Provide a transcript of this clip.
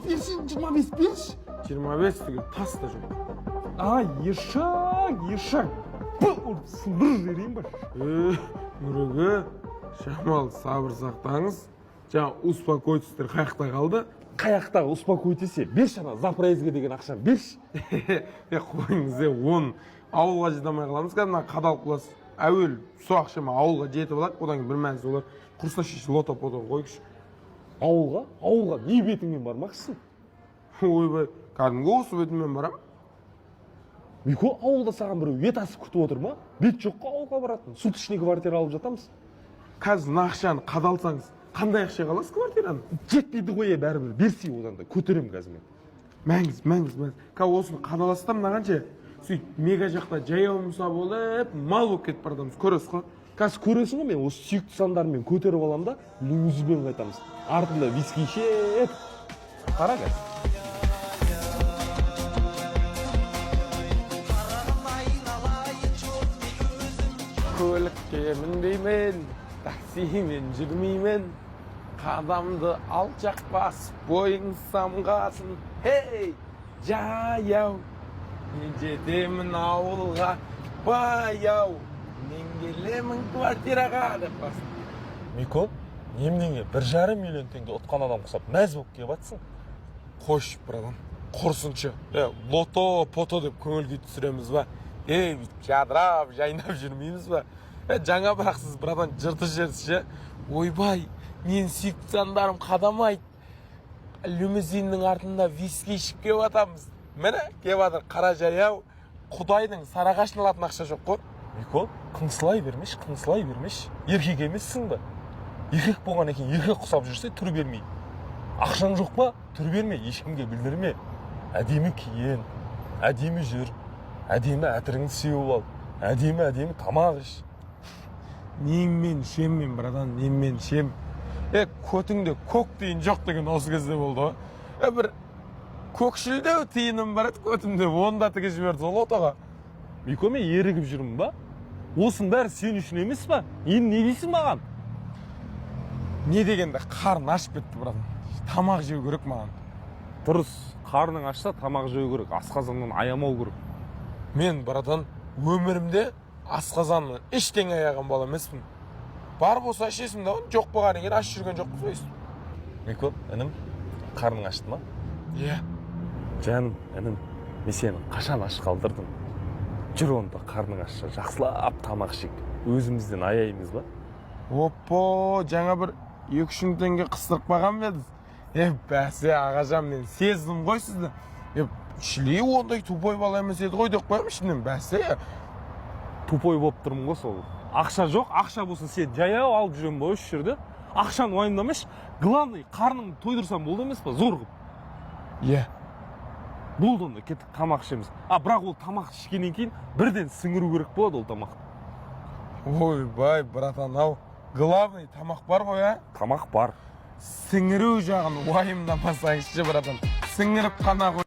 берші, 25 берші. 25 деген тас та жоқ. Ай, ешак. Бұл сындыр жерейін ба? Нүреге, шамал сабыр сақтаңыз. Жаңа успокойтсіздер қаяқта қалды? Қаяқтағы успокойтесе, берші ана заправезге деген ақшаны берші. Қойыңыз, оны ауылға жетамай қаламыз, кәдімгі қадалып қаласыз. Әуел сол ақшама ауылға жетіп алады, одан кейін бір мәнісі олар құрса шешіп лото-пото қойғыш. Ауылға не бетіңмен бармақсың? Ойбай, кәдімгі осы бетіммен барам. Мико, ауылда саған біреу ет асып күтіп отыр ма? Бет жоққа ауылға баратын. Суточный квартира алып жатамыз. Қазір ақшаны қадалсаңыз, қандай ақша қаласыз квартираны? Жетпейді ғой, бәрібір берсей одан да көтерем қазір мен. Мәңіз. Қазір осыны қадаластам мынағанша, сөйтіп мега жақта жаяу мұса болып, мал болып кетіп бардамыз, көресіз ғой? Қазір көресің ғой, мен осы сүйікті сандармен көтеріп алам да, лимузинмен қайтамыз. Артында виски ішеп. Қара қазір. Көлікке мінбеймін, таксимен жүрмеймін, қадамды алчақ басып, бойың самғасын. Хей, жаяу, мен жетемін ауылға, баяу, мен келемін квартираға деп басын. Мико, неменеге 1,5 миллион теңге ұтқан адам құсап, мәз болып кеп атсың. Қош, братан, құрсыншы. Лото-пото деп көңіл күй түсіреміз ба? Жадырап, жайнап жүрмейміз ба? Жаңа бірақсыз, братан, жырты жерсі. Ойбай, мен сүйікті сандарым қадамайды. Лимузиннің артында виски ішіп кеп атамыз. Міне, кеп атыр, қара жаяу. Құдайдың сарағашын алатын ақша жоқ қой. Мико, қыңсылай бермеш. Еркек емессің ба? Еркек болған екен, еркек құсап жүрсе, түр бермей. Ақшаң жоқ па? Түр берме, ешкімге білдірме. Әдемі киен, әдемі жүр, әдемі әтіріңді сеуіп ал, әдемі тамақ іш. Немен шеммен, братан, немен шем. Көтіңде көк тиын жоқ деген осы кезде болды. Бір көкшілдеу тиыным бар еді көтімде, онда тіге жіберді сол отаға. Мико, мен ерігіп жүрмін ба? Осының бәрі сен үшін емес па? Енді не дейсің маған? Не дегенде қарын ашып кетті, братан. Тамақ жеу керек маған. Дұрыс, қарның ашса тамақ жеу керек, асқазаннан аямау керек. Мен, братан, өмірімде асқазаннан ештеңе аяған бала емеспін. Бар болса ішесің да, жоқ болғаннан кейін аш жүрген жоқпыз ғой. Мико, інім, қарның ашты ма? Иә. Жаным, інім, мен сені қашан аш қалдырдым? Жүр онда қарның ашса, жақсылап тамақ ішейік. Өзімізден аяймыз ба? Оппо, жаңа бір 200 теңге қыстырып баған бедіз. Бәсе, ағажам, мен сездім ғой сізді. Шілей ондай тупой бала емес еді ғой деп қойым ішінен, бәсе. Тупой болып тұрмын ғой сол. Ақша жоқ, ақша болсын сен жаяу алып жүрем ба осы жерде. Ақшаны уайымдамаш. Главный, қарныңды тойдырсам болды емес па, зор қып. Иә. Болды онда, кеттік тамақ ішеміз. Бірақ ол тамақ ішкеннен кейін бірден сіңіру керек болады ол тамақ. Ойбай, братан, ау. Главный тамақ бар ғой, а? Тамақ бар. Сіңіру жағын уайымдамасаңызшы, братан. Сіңіріп қана қой.